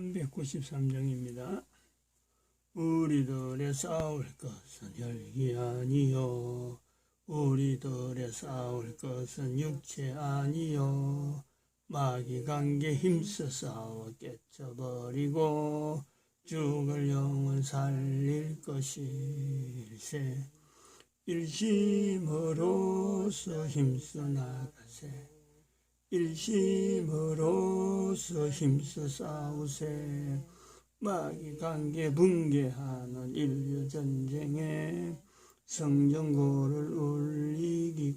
393장입니다. 우리들의 싸울 것은 혈기 아니요 우리들의 싸울 것은 육체 아니요 마귀 관계 힘써 싸워 깨쳐버리고 죽을 영을 살릴 것일세. 일심으로서 힘써 나가세. 일심으로서 힘써 싸우세. 마귀 관계 붕괴하는 인류 전쟁에 성전고를 울리기까지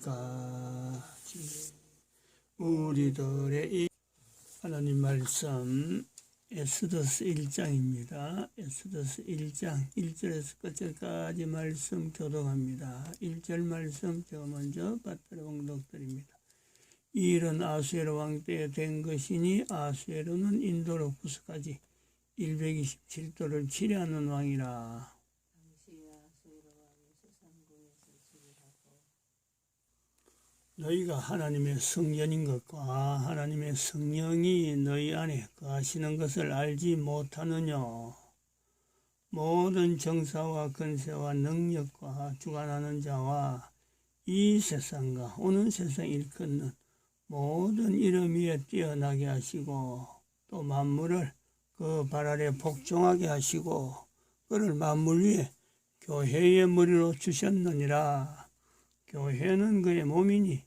우리들의 이 하나님 말씀 에스더서 1장입니다. 에스더서 1장 1절에서 끝절까지 말씀 교독합니다. 1절 말씀 제가 먼저 받들어 봉독드립니다. 이 일은 아수에로 왕 때에 된 것이니 아수에로는 인도로 구스까지 127도를 치려하는 왕이라. 너희가 하나님의 성전인 것과 하나님의 성령이 너희 안에 거하시는 것을 알지 못하느냐. 모든 정사와 권세와 능력과 주관하는 자와 이 세상과 오는 세상 일컫는 모든 이름 위에 뛰어나게 하시고 또 만물을 그 발 아래 복종하게 하시고 그를 만물 위에 교회의 머리로 주셨느니라. 교회는 그의 몸이니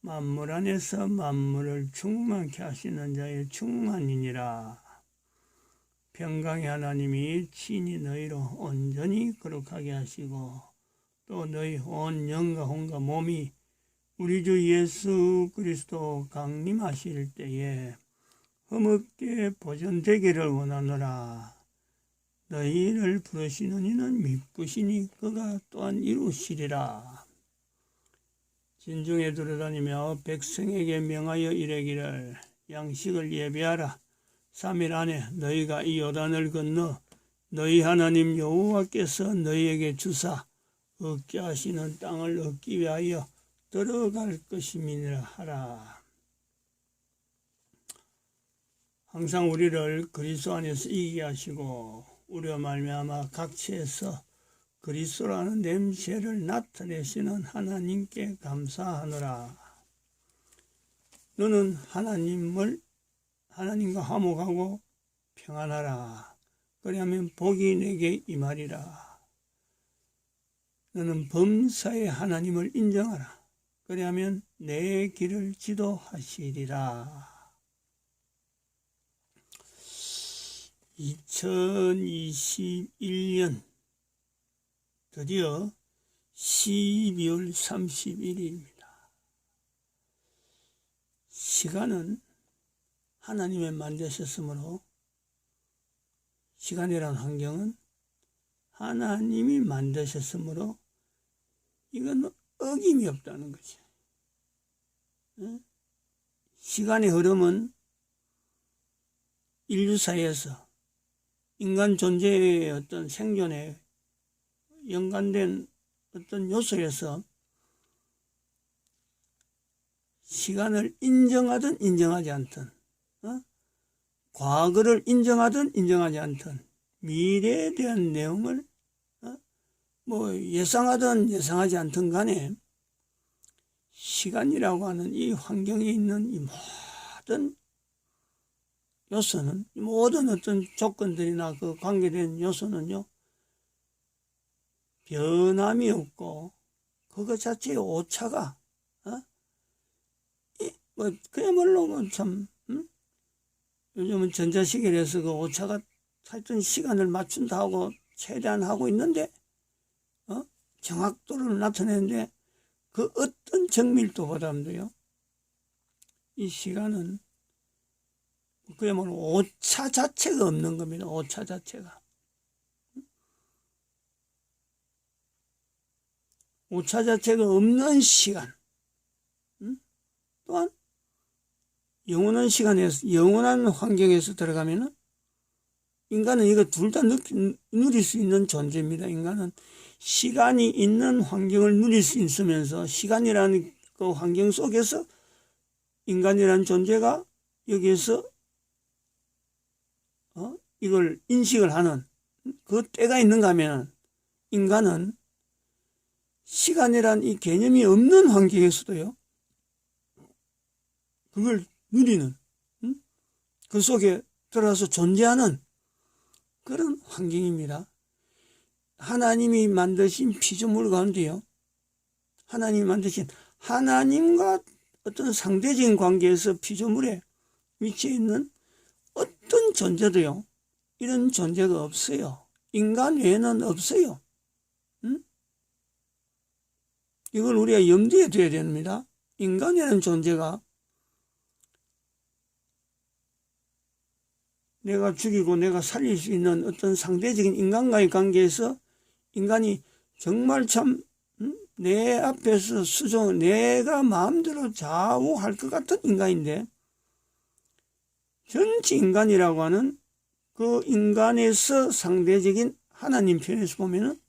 만물 안에서 만물을 충만케 하시는 자의 충만이니라. 평강의 하나님이 친히 너희로 온전히 거룩하게 하시고 또 너희 온 영과 혼과 몸이 우리 주 예수 그리스도 강림하실 때에 흠없게 보존되기를 원하노라. 너희를 부르시는 이는 미쁘시니 그가 또한 이루시리라. 진중에 들어다니며 백성에게 명하여 이르기를 양식을 예비하라. 3일 안에 너희가 이 요단을 건너 너희 하나님 여호와께서 너희에게 주사 얻게 하시는 땅을 얻기 위하여 들어갈 것임이니라 하라. 항상 우리를 그리스도 안에서 이기게 하시고 우리와 말미암아 각처에서 그리스도라는 냄새를 나타내시는 하나님께 감사하노라. 너는 하나님과 화목하고 평안하라. 그리하면 복이 내게 임하리라. 너는 범사의 하나님을 인정하라. 그리하면 내 길을 지도하시리라. 2021년 드디어 12월 31일입니다. 시간은 하나님의 만드셨으므로 시간이란 환경은 하나님이 만드셨으므로 이건 어김이 없다는 거지. 시간의 흐름은 인류사에서 인간 존재의 어떤 생존에 연관된 어떤 요소에서 시간을 인정하든 인정하지 않든 과거를 인정하든 인정하지 않든 미래에 대한 내용을 예상하든 예상하지 않든 간에 시간이라고 하는 이 환경에 있는 이 모든 요소는 모든 어떤 조건들이나 그 관계된 요소는요 변함이 없고 그것 자체의 오차가 그야말로 참 요즘은 전자시계에서 그 오차가 하여튼 시간을 맞춘다 하고 최대한 하고 있는데 정확도를 나타내는데 그 어떤 정밀도보다도요 이 시간은 그야말로 오차 자체가 없는 겁니다. 오차 자체가. 오차 자체가 없는 시간. 또한 영원한 시간에서 영원한 환경에서 들어가면은 인간은 이거 둘 다 누릴 수 있는 존재입니다. 인간은 시간이 있는 환경을 누릴 수 있으면서 시간이라는 그 환경 속에서 인간이라는 존재가 여기에서 이걸 인식을 하는 그 때가 있는가 하면 인간은 시간이란 이 개념이 없는 환경에서도요, 그걸 누리는, 그 속에 들어가서 존재하는 그런 환경입니다. 하나님이 만드신 피조물 가운데요, 하나님이 만드신 하나님과 어떤 상대적인 관계에서 피조물에 위치해 있는 어떤 존재도요, 이런 존재가 없어요. 인간 외에는 없어요. 이걸 우리가 염두에 둬야 됩니다. 인간이라는 존재가 내가 죽이고 내가 살릴 수 있는 어떤 상대적인 인간과의 관계에서 인간이 정말 참 내 앞에서 내가 마음대로 좌우할 것 같은 인간인데, 전체 인간이라고 하는 그 인간에서 상대적인 하나님 편에서 보면은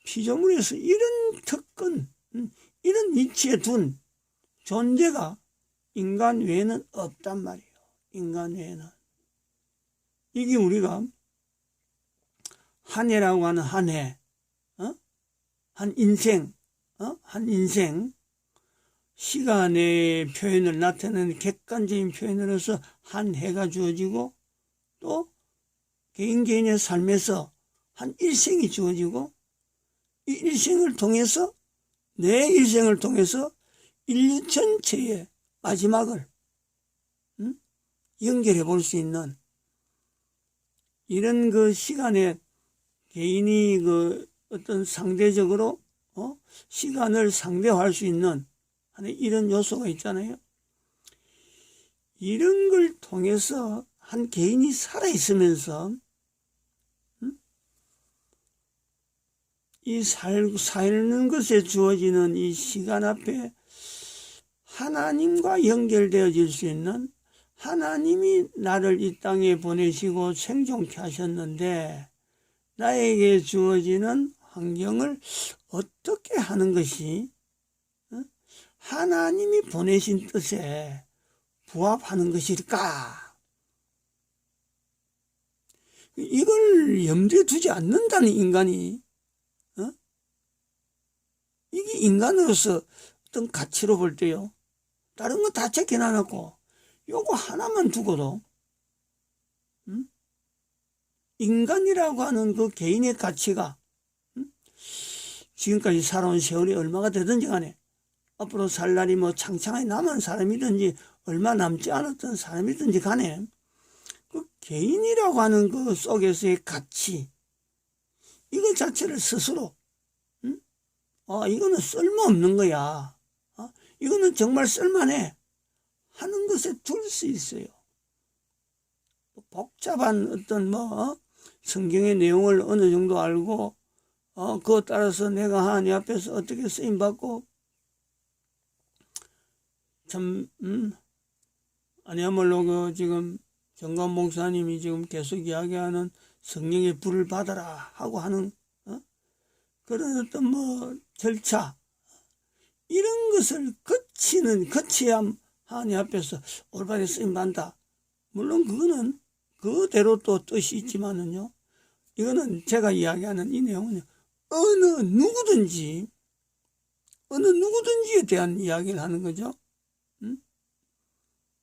피조물에서 이런 특권, 이런 위치에 둔 존재가 인간 외에는 없단 말이에요. 인간 외에는. 이게 우리가 한 해라고 하는 한 해, 한 인생, 한 인생, 시간의 표현을 나타내는 객관적인 표현으로서 한 해가 주어지고, 또 개인의 삶에서 한 일생이 주어지고, 이 일생을 통해서, 내 일생을 통해서 인류 전체의 마지막을 연결해 볼 수 있는 이런 그 시간에 개인이 그 어떤 상대적으로 시간을 상대화할 수 있는 이런 요소가 있잖아요. 이런 걸 통해서 한 개인이 살아있으면서 이 살는 것에 주어지는 이 시간 앞에 하나님과 연결되어질 수 있는, 하나님이 나를 이 땅에 보내시고 생존케 하셨는데 나에게 주어지는 환경을 어떻게 하는 것이 하나님이 보내신 뜻에 부합하는 것일까? 이걸 염두에 두지 않는다는 인간이, 이게 인간으로서 어떤 가치로 볼 때요, 다른 거 다 제껴놔놓고 요거 하나만 두고도 인간이라고 하는 그 개인의 가치가 지금까지 살아온 세월이 얼마가 되든지 간에 앞으로 살 날이 뭐 창창하게 남은 사람이든지 얼마 남지 않았던 사람이든지 간에 그 개인이라고 하는 그 속에서의 가치, 이거 자체를 스스로 이거는 쓸모없는 거야, 이거는 정말 쓸만해 하는 것에 둘 수 있어요. 복잡한 어떤 성경의 내용을 어느 정도 알고 그것 따라서 내가 하나님 앞에서 어떻게 쓰임받고 참 아니야말로 그 지금 정관 목사님이 지금 계속 이야기하는 성령의 불을 받아라 하고 하는 그런 어떤 절차, 이런 것을 거쳐야 하나님 앞에서 올바르게 쓰임받는다. 물론 그거는 그대로 또 뜻이 있지만은요, 이거는 제가 이야기하는 이 내용은요, 어느 누구든지에 대한 이야기를 하는 거죠.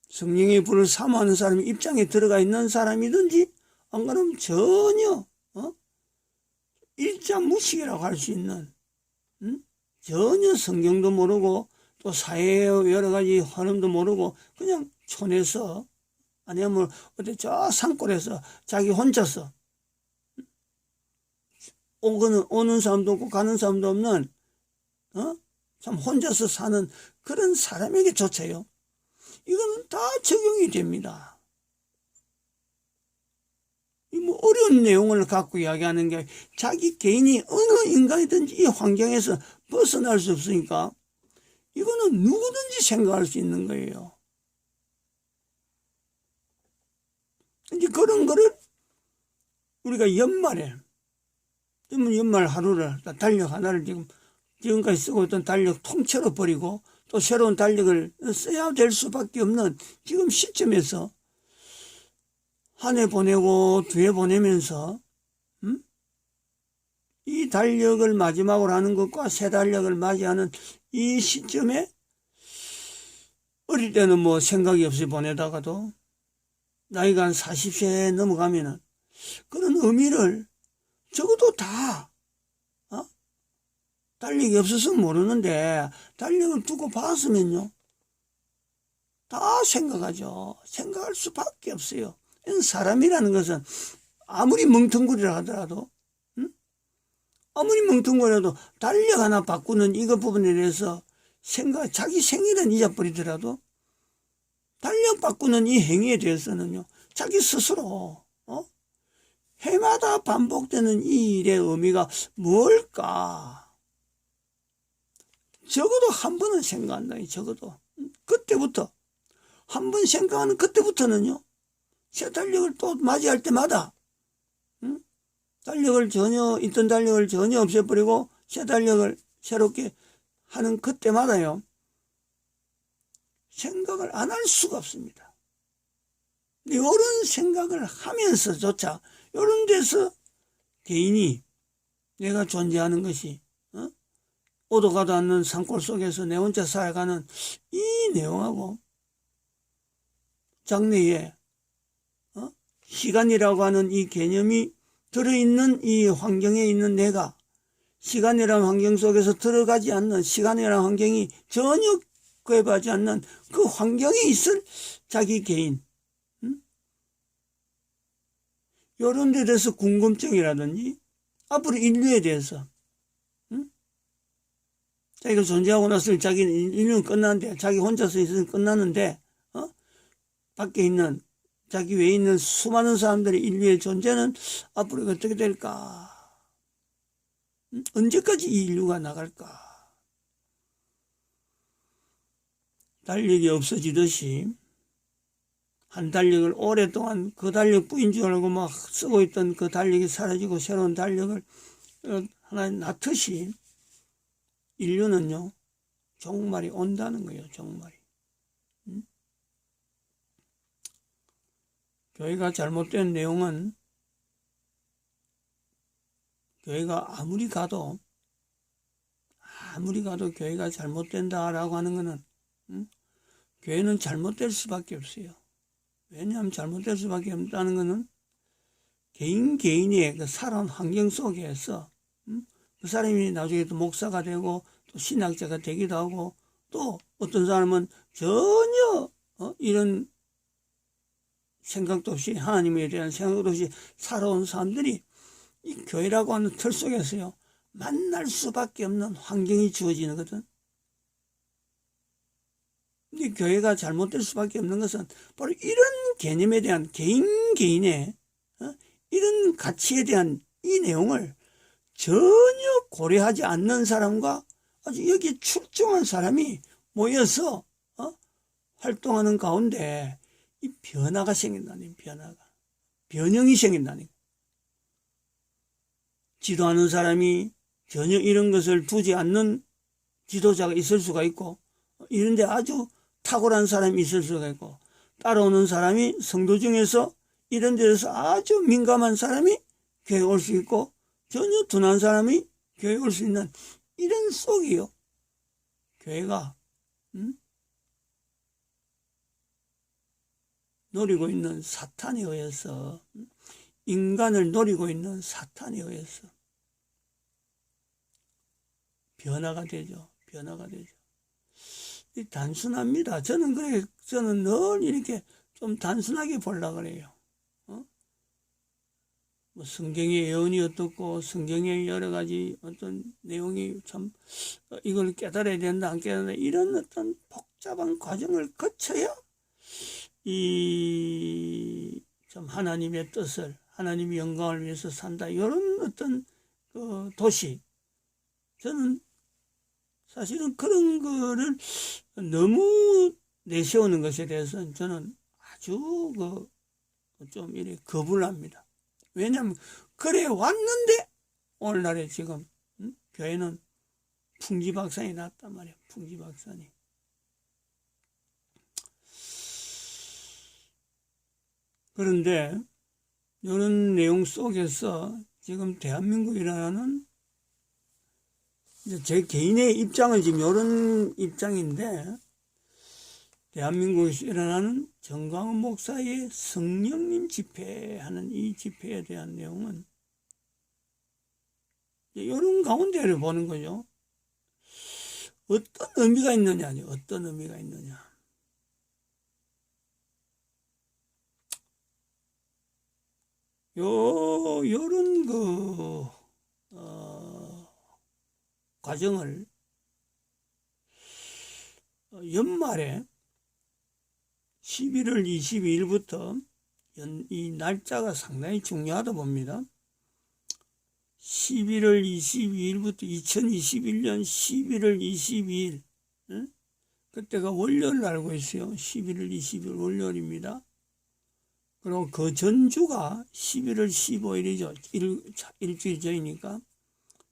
성령의 불을 사모하는 사람이 입장에 들어가 있는 사람이든지 안 그러면 전혀 일자무식이라고 할 수 있는, 전혀 성경도 모르고 또 사회의 여러 가지 흐름도 모르고 그냥 촌에서 아니면 어디 저 산골에서 자기 혼자서 오는 사람도 없고 가는 사람도 없는 참 혼자서 사는 그런 사람에게조차요, 이거는 다 적용이 됩니다. 뭐 어려운 내용을 갖고 이야기하는 게, 자기 개인이 어느 인간이든지 이 환경에서 벗어날 수 없으니까 이거는 누구든지 생각할 수 있는 거예요. 이제 그런 거를 우리가 연말 하루를, 달력 하나를 지금까지 쓰고 있던 달력 통째로 버리고 또 새로운 달력을 써야 될 수밖에 없는 지금 시점에서 한 해 보내고 두 해 보내면서 이 달력을 마지막으로 하는 것과 새 달력을 맞이하는 이 시점에 어릴 때는 뭐 생각이 없이 보내다가도 나이가 한 40세 넘어가면은 그런 의미를 적어도 다 달력이 없어서 모르는데 달력을 두고 봤으면요 다 생각하죠. 생각할 수밖에 없어요. 사람이라는 것은 아무리 멍텅구리라 하더라도 아무리 멍텅구리라도 달력 하나 바꾸는 이것 부분에 대해서 자기 생일은 잊어버리더라도 달력 바꾸는 이 행위에 대해서는요 자기 스스로 해마다 반복되는 이 일의 의미가 뭘까 적어도 한 번은 생각한다. 적어도 그때부터 한 번 생각하는 그때부터는요 새 달력을 또 맞이할 때마다 달력을 있던 달력을 전혀 없애버리고 새 달력을 새롭게 하는 그때마다요 생각을 안 할 수가 없습니다. 이런 생각을 하면서조차 이런 데서 개인이 내가 존재하는 것이 오도 가도 않는 산골 속에서 내 혼자 살아가는 이 내용하고 장래에 시간이라고 하는 이 개념이 들어있는 이 환경에 있는 내가 시간이라는 환경 속에서 들어가지 않는 시간이라는 환경이 전혀 구애받지 않는 그 환경에 있을 자기 개인 이런 데 대해서 궁금증이라든지 앞으로 인류에 대해서 자기가 존재하고 났을 자기는 인류는 끝났는데 자기 혼자서 있으면 끝났는데 밖에 있는 자기 외에 있는 수많은 사람들의 인류의 존재는 앞으로 어떻게 될까? 언제까지 이 인류가 나갈까? 달력이 없어지듯이 한 달력을 오랫동안 그 달력뿐인 줄 알고 막 쓰고 있던 그 달력이 사라지고 새로운 달력을 하나 낳듯이 인류는요 종말이 온다는 거예요. 종말이. 교회가 잘못된 내용은 교회가 아무리 가도 교회가 잘못된다라고 하는 것은 교회는 잘못될 수밖에 없어요. 왜냐하면 잘못될 수밖에 없다는 것은 개인의 그 살아온 환경 속에서 그 사람이 나중에 또 목사가 되고 또 신학자가 되기도 하고 또 어떤 사람은 전혀 이런 생각도 없이 하나님에 대한 생각도 없이 살아온 사람들이 이 교회라고 하는 틀 속에서요 만날 수밖에 없는 환경이 주어지는 거든. 이 교회가 잘못될 수밖에 없는 것은 바로 이런 개념에 대한 개인의 이런 가치에 대한 이 내용을 전혀 고려하지 않는 사람과 아주 여기에 출중한 사람이 모여서 활동하는 가운데 이 변화가 생긴다니. 변형이 생긴다니. 지도하는 사람이 전혀 이런 것을 두지 않는 지도자가 있을 수가 있고 이런데 아주 탁월한 사람이 있을 수가 있고 따라오는 사람이 성도 중에서 이런 데서 아주 민감한 사람이 교회에 올 수 있고 전혀 둔한 사람이 교회에 올 수 있는 이런 속이요. 교회가 노리고 있는 사탄에 의해서 인간을 노리고 있는 사탄에 의해서 변화가 되죠. 단순합니다. 저는 늘 이렇게 좀 단순하게 보려고 그래요. 뭐 성경의 예언이 어떻고 성경의 여러 가지 어떤 내용이 참 이걸 깨달아야 된다 안 깨달아야 된다 이런 어떤 복잡한 과정을 거쳐야 이 참 하나님의 뜻을 하나님의 영광을 위해서 산다 이런 어떤 그 도시 저는 사실은 그런 거를 너무 내세우는 것에 대해서는 저는 아주 좀 이렇게 거부를 합니다. 왜냐하면 그래 왔는데 오늘날에 지금 교회는 풍지박산이 났단 말이에요. 풍지박산이. 그런데 이런 내용 속에서 지금 대한민국이라는 이제 제 개인의 입장은 지금 이런 입장인데, 대한민국에서 일어나는 정광훈 목사의 성령님 집회하는 이 집회에 대한 내용은 이런 가운데를 보는 거죠. 어떤 의미가 있느냐, 어떤 의미가 있느냐. 요런 과정을 연말에 11월 22일부터 이 날짜가 상당히 중요하다 봅니다. 11월 22일부터 2021년 11월 22일, 그때가 월요일 알고 있어요. 11월 20일 월요일입니다. 그리고 그 전주가 11월 15일이죠. 일주일 전이니까.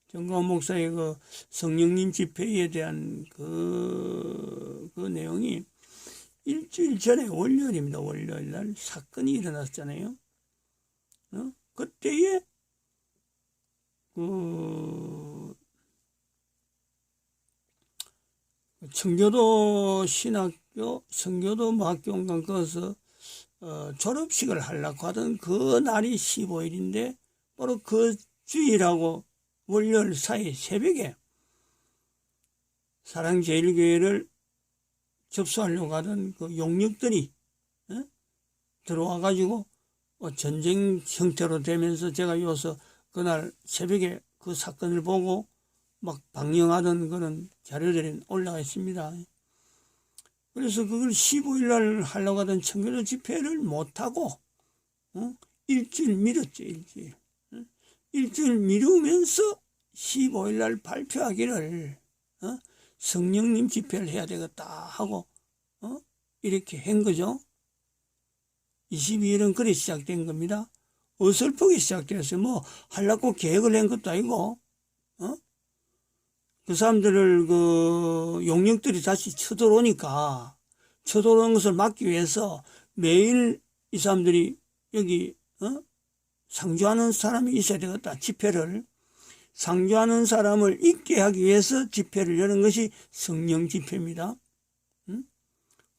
정광훈 목사의 그 성령님 집회에 대한 그 내용이 일주일 전에 월요일입니다. 월요일 날 사건이 일어났잖아요. 그때에 청교도 신학교, 청교도 학교 온간 거기서 졸업식을 하려고 하던 그 날이 15일인데 바로 그 주일하고 월요일 사이 새벽에 사랑제일교회를 접수하려고 하던 그 용력들이 들어와가지고 전쟁 형태로 되면서 제가 여기서 그날 새벽에 그 사건을 보고 막 방영하던 그런 자료들이 올라가 있습니다. 그래서 그걸 15일 날 하려고 하던 청교도 집회를 못하고 일주일 미뤘죠. 일주일 미루면서 15일 날 발표하기를 성령님 집회를 해야 되겠다 하고 이렇게 한 거죠. 22일은 그래 시작된 겁니다. 어설프게 시작되었어요. 뭐 하려고 계획을 한 것도 아니고 그 사람들을 그 용력들이 다시 쳐들어오니까 쳐들어오는 것을 막기 위해서 매일 이 사람들이 여기 상주하는 사람이 있어야 되겠다. 집회를 상주하는 사람을 있게 하기 위해서 집회를 여는 것이 성령 집회입니다.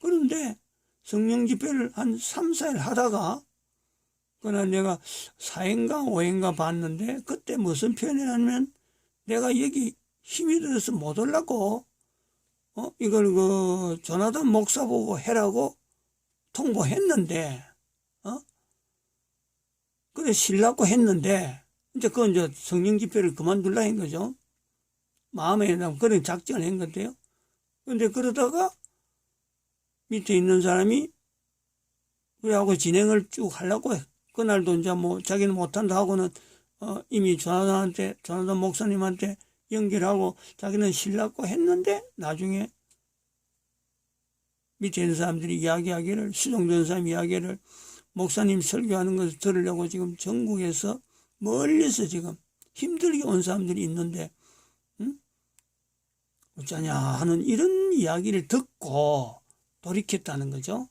그런데 성령 집회를 한 3, 4일 하다가 그날 내가 4회인가 5회인가 봤는데 그때 무슨 표현을 하냐면 내가 여기 힘이 들어서 못 올라고 이걸 그 조나단 목사 보고 해라고 통보했는데 그래 실라고 했는데 이제 그건 이제 성령 집회를 그만둘라 한 거죠. 마음에 그런 작전을 한 건데요. 근데 그러다가 밑에 있는 사람이 그래하고 진행을 쭉 하려고 해. 그날도 이제 뭐 자기는 못한다 하고는 이미 조나단 목사님한테 연결하고 자기는 실라고 했는데 나중에 밑에 있는 사람들이 이야기하기를 수종된 사람 이야기를 목사님 설교하는 것을 들으려고 지금 전국에서 멀리서 지금 힘들게 온 사람들이 있는데 어쩌냐 하는 이런 이야기를 듣고 돌이켰다는 거죠.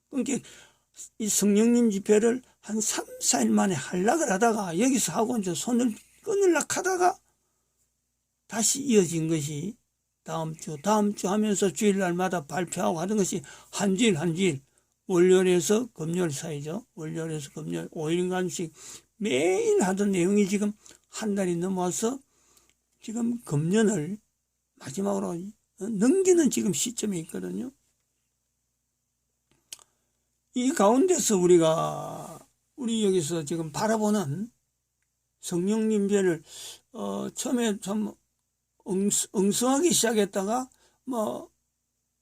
그러니까 이 성령님 집회를 한 3, 4일 만에 하려고 하다가 여기서 하고 이제 손을 끊으려고 하다가 다시 이어진 것이 다음 주 하면서 주일날마다 발표하고 하던 것이 한 주일 월요일에서 금요일 사이죠. 월요일에서 금요일 5일간씩 매일 하던 내용이 지금 한 달이 넘어서 지금 금년을 마지막으로 넘기는 지금 시점에 있거든요. 이 가운데서 우리 여기서 지금 바라보는 성령님배를 처음에 좀 엉성하게 시작했다가 뭐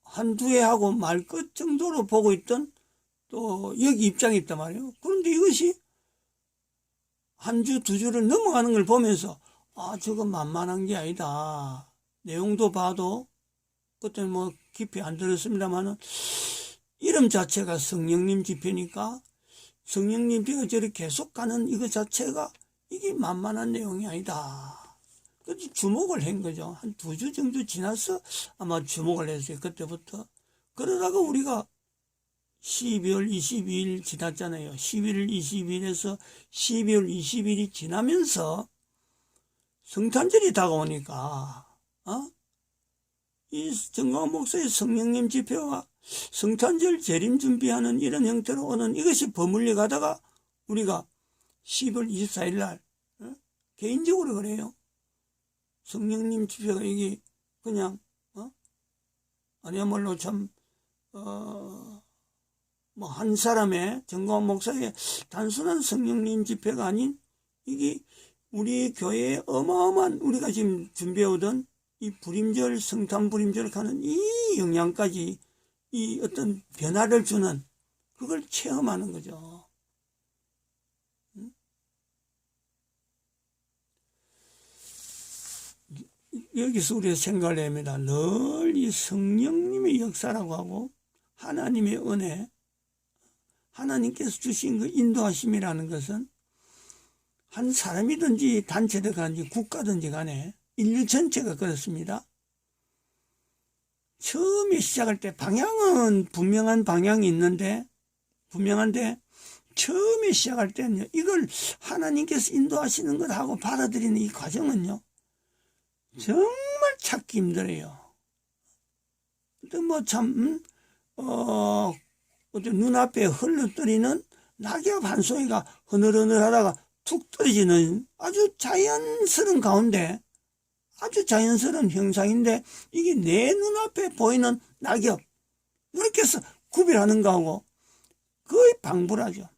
한두 해 하고 말 끝 정도로 보고 있던 또 여기 입장이 있단 말이에요. 그런데 이것이 한 주, 두 주를 넘어가는 걸 보면서 저건 만만한 게 아니다. 내용도 봐도 그때 뭐 깊이 안 들었습니다만은 이름 자체가 성령님 집회니까 성령님 집회가 저렇게 계속 가는 이거 자체가 이게 만만한 내용이 아니다. 그래서 주목을 한 거죠. 한 2주 정도 지나서 아마 주목을 했어요. 그때부터. 그러다가 우리가 12월 22일 지났잖아요. 11월 22일에서 12월 20일이 지나면서 성탄절이 다가오니까 이 정광훈 목사의 성령님 집회와 성탄절 재림 준비하는 이런 형태로 오는 이것이 버물려 가다가 우리가 10월 24일 날 개인적으로 그래요. 성령님 집회가 이게 그냥 아니야말로 참 뭐 한 사람의 정광훈 목사의 단순한 성령님 집회가 아닌 이게 우리 교회에 어마어마한 우리가 지금 준비해오던 이 불임절 성탄 불임절 가는 이 영향까지 이 어떤 변화를 주는 그걸 체험하는 거죠. 여기서 우리가 생각을 합니다. 늘 이 성령님의 역사라고 하고 하나님의 은혜, 하나님께서 주신 그 인도하심이라는 것은 한 사람이든지 단체든지 국가든지 간에 인류 전체가 그렇습니다. 처음에 시작할 때 방향은 분명한 방향이 있는데 분명한데 처음에 시작할 때는요, 이걸 하나님께서 인도하시는 걸 하고 받아들이는 이 과정은요 정말 찾기 힘들어요. 근데 뭐 참 눈앞에 흘러뜨리는 낙엽 한 송이가 흐느흐느하다가 툭 떨어지는 아주 자연스러운 가운데 아주 자연스러운 형상인데 이게 내 눈앞에 보이는 낙엽 이렇게 해서 구별하는 거하고 거의 방불하죠.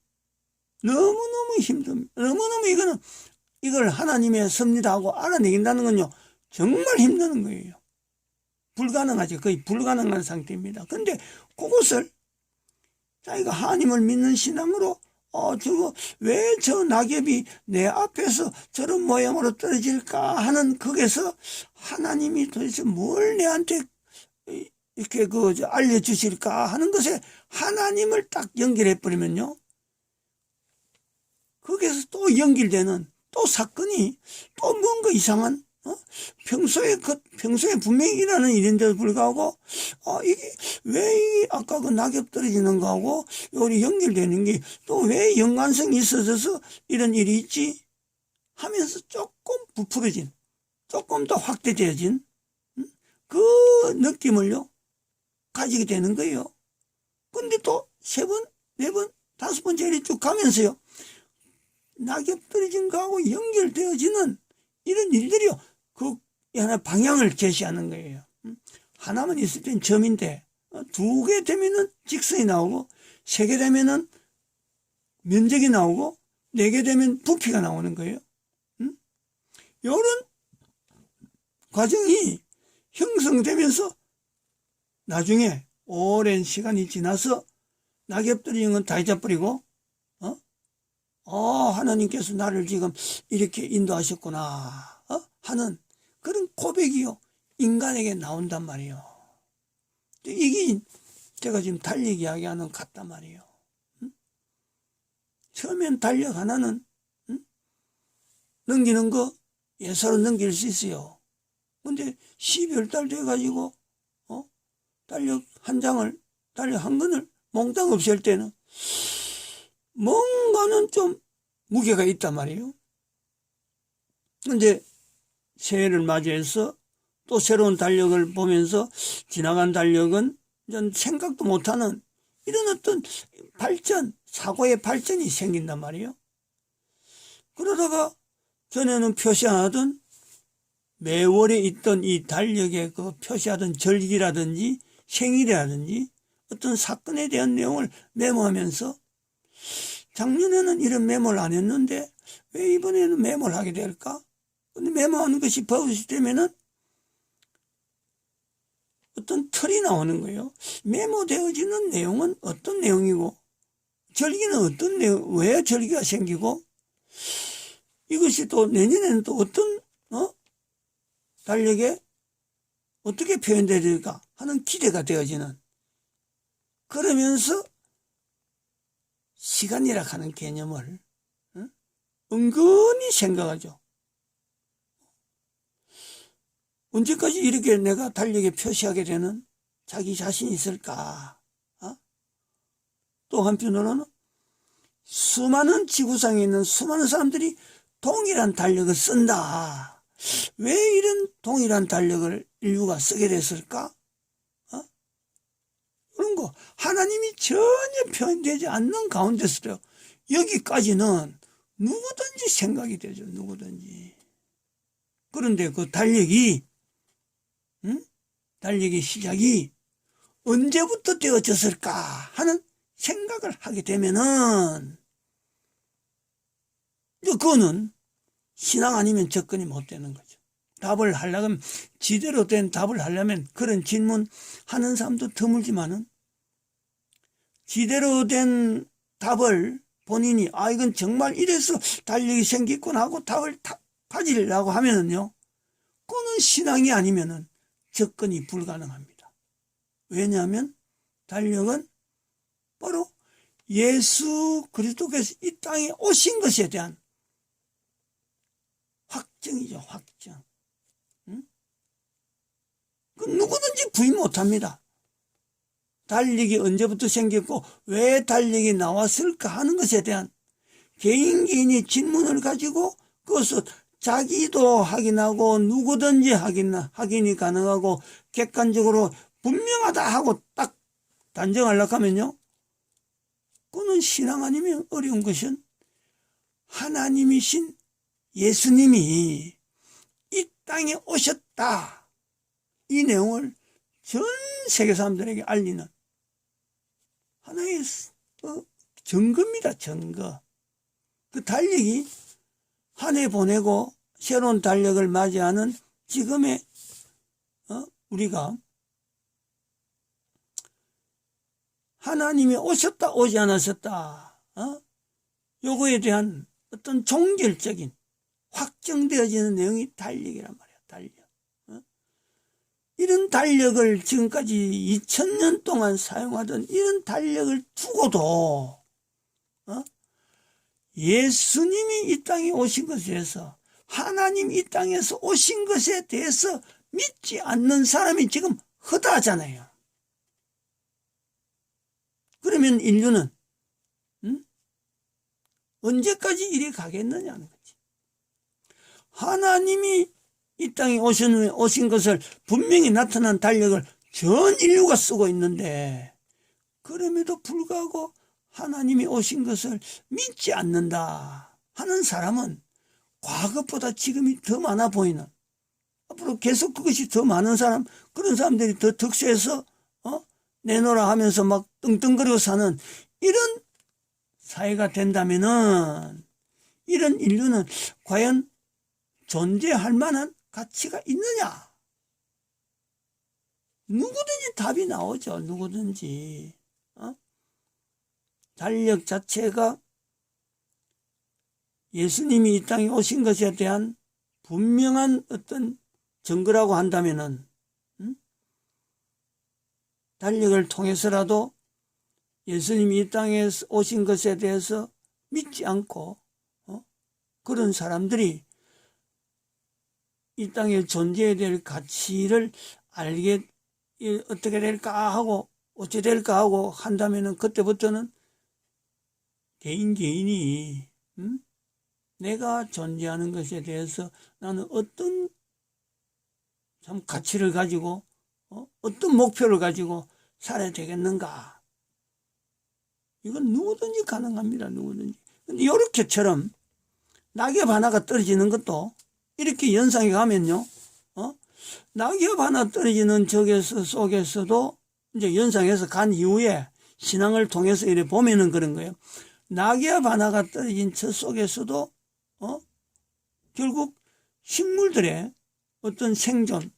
너무너무 힘듭니다. 너무너무 이걸 하나님의 섭니다 하고 알아내긴다는 건요 정말 힘드는 거예요. 불가능하죠. 거의 불가능한 상태입니다. 근데 그것을 자기가 하나님을 믿는 신앙으로 저거 왜 저 낙엽이 내 앞에서 저런 모양으로 떨어질까 하는 거기서 하나님이 도대체 뭘 내한테 이렇게 알려주실까 하는 것에 하나님을 딱 연결해 버리면요 거기서 또 연결되는 또 사건이 또 뭔가 이상한 평소에 분명히 일하는 일인데도 불구하고 이게 왜 아까 그 낙엽 떨어지는 거하고 여기 연결되는 게 또 왜 연관성이 있어져서 이런 일이 있지 하면서 조금 부풀어진 조금 더 확대되어진 그 느낌을요 가지게 되는 거예요. 근데 또 3번, 4번, 5번째 일이 쭉 가면서요 낙엽 떨어진 거하고 연결되어지는 이런 일들이요 그 하나 방향을 제시하는 거예요. 하나만 있을 땐 점인데 2개 되면은 직선이 나오고 3개 되면은 면적이 나오고 4개 되면 부피가 나오는 거예요. 이런 과정이 형성되면서 나중에 오랜 시간이 지나서 낙엽 떨어진 건 다 잊어버리고 하나님께서 나를 지금 이렇게 인도하셨구나 하는 그런 고백이요 인간에게 나온단 말이에요. 이게 제가 지금 달리기 이야기하는 것 같단 말이에요. 처음엔 달력 하나는 넘기는 거 예사로 넘길 수 있어요. 근데 12월 달 돼가지고 달력 한 장을 달력 한 권을 몽땅 없앨 때는 뭔가는 좀 무게가 있단 말이에요. 근데 새해를 맞이해서 또 새로운 달력을 보면서 지나간 달력은 전 생각도 못하는 이런 어떤 발전, 사고의 발전이 생긴단 말이에요. 그러다가 전에는 표시 안 하던 매월에 있던 이 달력에 그 표시하던 절기라든지 생일이라든지 어떤 사건에 대한 내용을 메모하면서 작년에는 이런 메모를 안 했는데 왜 이번에는 메모를 하게 될까? 근데 메모하는 것이 버릇이 되면은 어떤 틀이 나오는 거예요. 메모되어지는 내용은 어떤 내용이고 절기는 어떤 내용, 왜 절기가 생기고 이것이 또 내년에는 또 어떤 달력에 어떻게 표현될까 하는 기대가 되어지는 그러면서 시간이라 하는 개념을 은근히 생각하죠. 언제까지 이렇게 내가 달력에 표시하게 되는 자기 자신이 있을까? 또 한편으로는 수많은 지구상에 있는 수많은 사람들이 동일한 달력을 쓴다. 왜 이런 동일한 달력을 인류가 쓰게 됐을까? 그런 거 하나님이 전혀 표현되지 않는 가운데서도 여기까지는 누구든지 생각이 되죠. 누구든지. 그런데 그 달력이 달력의 시작이 언제부터 되어졌을까 하는 생각을 하게 되면은 그거는 신앙 아니면 접근이 못 되는 거죠. 답을 하려면 지대로 된 답을 하려면 그런 질문 하는 사람도 드물지만은 지대로 된 답을 본인이 이건 정말 이래서 달력이 생기구나 하고 답을 가지려고 하면은요, 그거는 신앙이 아니면은 접근이 불가능합니다. 왜냐하면 달력은 바로 예수 그리스도께서 이 땅에 오신 것에 대한 확정이죠. 확정. 그 누구든지 부인 못합니다. 달력이 언제부터 생겼고 왜 달력이 나왔을까 하는 것에 대한 개인이 질문을 가지고 그것을 자기도 확인하고 누구든지 확인이 가능하고 객관적으로 분명하다 하고 딱 단정하려고 하면요, 그거는 신앙 아니면 어려운 것은 하나님이신 예수님이 이 땅에 오셨다, 이 내용을 전 세계 사람들에게 알리는 하나의 증거입니다. 증거. 그 달력이 한 해 보내고 새로운 달력을 맞이하는 지금의 우리가 하나님이 오셨다 오지 않으셨다 요거에 대한 어떤 종결적인 확정되어지는 내용이 달력이란 말이야. 달력. 이런 달력을 지금까지 2000년 동안 사용하던 이런 달력을 두고도 예수님이 이 땅에 오신 것에 대해서, 하나님 이 땅에서 오신 것에 대해서 믿지 않는 사람이 지금 허다하잖아요. 그러면 인류는 언제까지 이리 가겠느냐는 거지. 하나님이 이 땅에 오신 것을 분명히 나타난 달력을 전 인류가 쓰고 있는데, 그럼에도 불구하고 하나님이 오신 것을 믿지 않는다 하는 사람은 과거보다 지금이 더 많아 보이는, 앞으로 계속 그것이 더 많은 사람, 그런 사람들이 더 득세해서 내놓으라 하면서 막 떵떵거리고 사는 이런 사회가 된다면은, 이런 인류는 과연 존재할 만한 가치가 있느냐? 누구든지 답이 나오죠. 누구든지. 달력 자체가 예수님이 이 땅에 오신 것에 대한 분명한 어떤 증거라고 한다면은, 달력을 통해서라도 예수님이 이 땅에 오신 것에 대해서 믿지 않고 그런 사람들이 이 땅에 존재해야 될 가치를 알게 어떻게 될까 하고 어찌 될까 하고 한다면은, 그때부터는 개인이 내가 존재하는 것에 대해서 나는 어떤 참 가치를 가지고 어떤 목표를 가지고 살아야 되겠는가, 이건 누구든지 가능합니다. 누구든지. 근데 이렇게처럼 낙엽 하나가 떨어지는 것도 이렇게 연상해 가면요, 낙엽 하나 떨어지는 속에서도 이제 연상해서 간 이후에 신앙을 통해서 이렇게 보면은 그런 거예요. 낙엽 하나가 떨어진 저 속에서도 결국 식물들의 어떤 생존,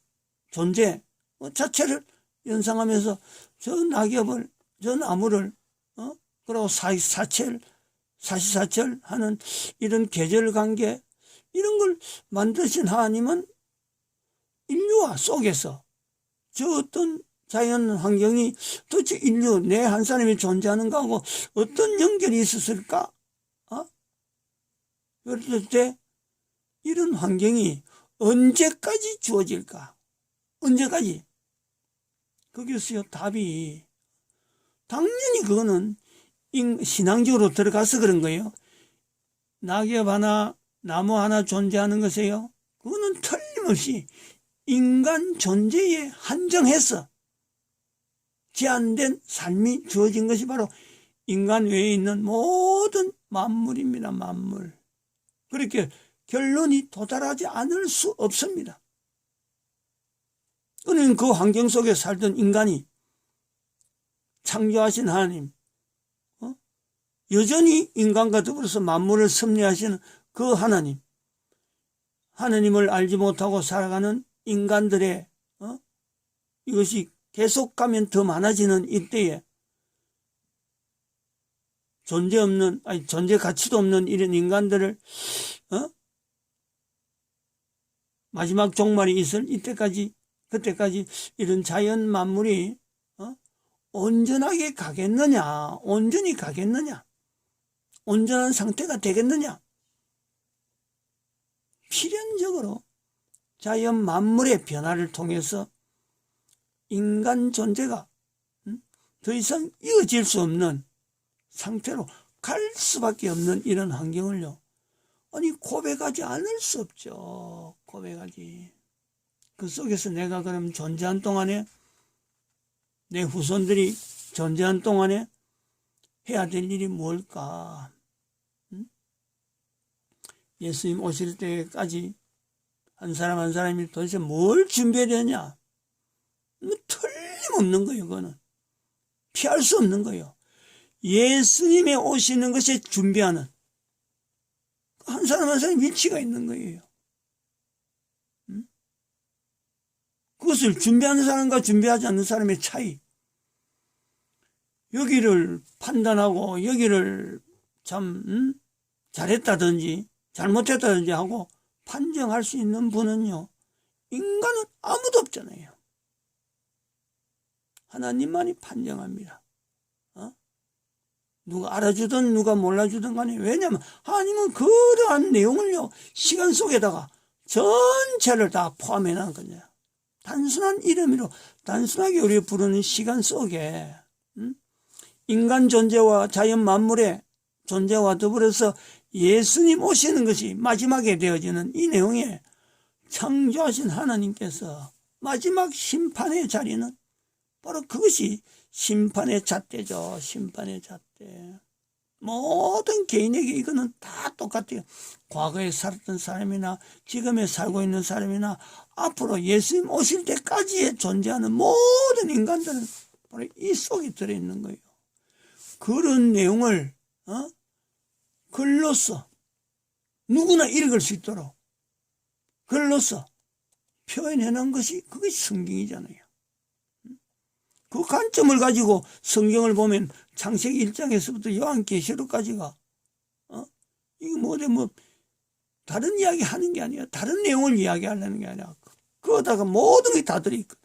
존재 자체를 연상하면서 저 낙엽을, 저 나무를 그리고 사시사철 하는 이런 계절 관계, 이런 걸 만드신 하나님은 인류와 속에서 저 어떤 자연 환경이 도대체 인류 내 한 사람이 존재하는가 하고 어떤 연결이 있었을까? 그럴 때 이런 환경이 언제까지 주어질까? 언제까지? 거기서요 답이, 당연히 그거는 신앙적으로 들어가서 그런 거예요. 낙엽 하나, 나무 하나 존재하는 것이에요. 그거는 틀림없이 인간 존재에 한정해서 제한된 삶이 주어진 것이 바로 인간 외에 있는 모든 만물입니다. 만물. 그렇게 결론이 도달하지 않을 수 없습니다. 그는 그 환경 속에 살던 인간이 창조하신 하나님, 여전히 인간과 더불어서 만물을 섭리하시는 그 하나님을 알지 못하고 살아가는 인간들의 이것이 계속 가면 더 많아지는 이때에 존재 가치도 없는 이런 인간들을 마지막 종말이 있을 그때까지 이런 자연 만물이 온전하게 가겠느냐, 온전히 가겠느냐, 온전한 상태가 되겠느냐. 필연적으로 자연 만물의 변화를 통해서 인간 존재가 더 이상 이어질 수 없는 상태로 갈 수밖에 없는 이런 환경을요. 아니 고백하지 않을 수 없죠. 고백하지. 그 속에서 내가 그럼 존재한 동안에 내 후손들이 존재한 동안에 해야 될 일이 뭘까? 예수님 오실 때까지 한 사람 한 사람이 도대체 뭘 준비해야 되냐? 틀림없는 거예요. 그거는 피할 수 없는 거예요. 예수님의 오시는 것에 준비하는 한 사람 한 사람의 위치가 있는 거예요. 그것을 준비하는 사람과 준비하지 않는 사람의 차이. 여기를 판단하고 여기를 참 잘했다든지 잘못했다든지 하고 판정할 수 있는 분은요. 인간은 아무도 없잖아요. 하나님만이 판정합니다. 누가 알아주든 누가 몰라주든 간에 왜냐하면 하나님은 그러한 내용을요. 시간 속에다가 전체를 다 포함해 놓은 거냐. 단순한 이름으로 단순하게 우리가 부르는 시간 속에 인간 존재와 자연 만물의 존재와 더불어서 예수님 오시는 것이 마지막에 되어지는 이 내용에 창조하신 하나님께서 마지막 심판의 자리는 바로 그것이 심판의 잣대죠. 심판의 잣대. 모든 개인에게 이거는 다 똑같아요. 과거에 살았던 사람이나 지금에 살고 있는 사람이나 앞으로 예수님 오실 때까지 존재하는 모든 인간들은 바로 이 속에 들어있는 거예요. 그런 내용을 글로써 누구나 읽을 수 있도록 글로써 표현해 놓은 것이 그것이 성경이잖아요. 그 관점을 가지고 성경을 보면 창세기 1장에서부터 요한계시록까지가 이거 다른 이야기 하는 게 아니야. 다른 내용을 이야기하려는 게 아니라 그거다가 모든 게 다 들어있고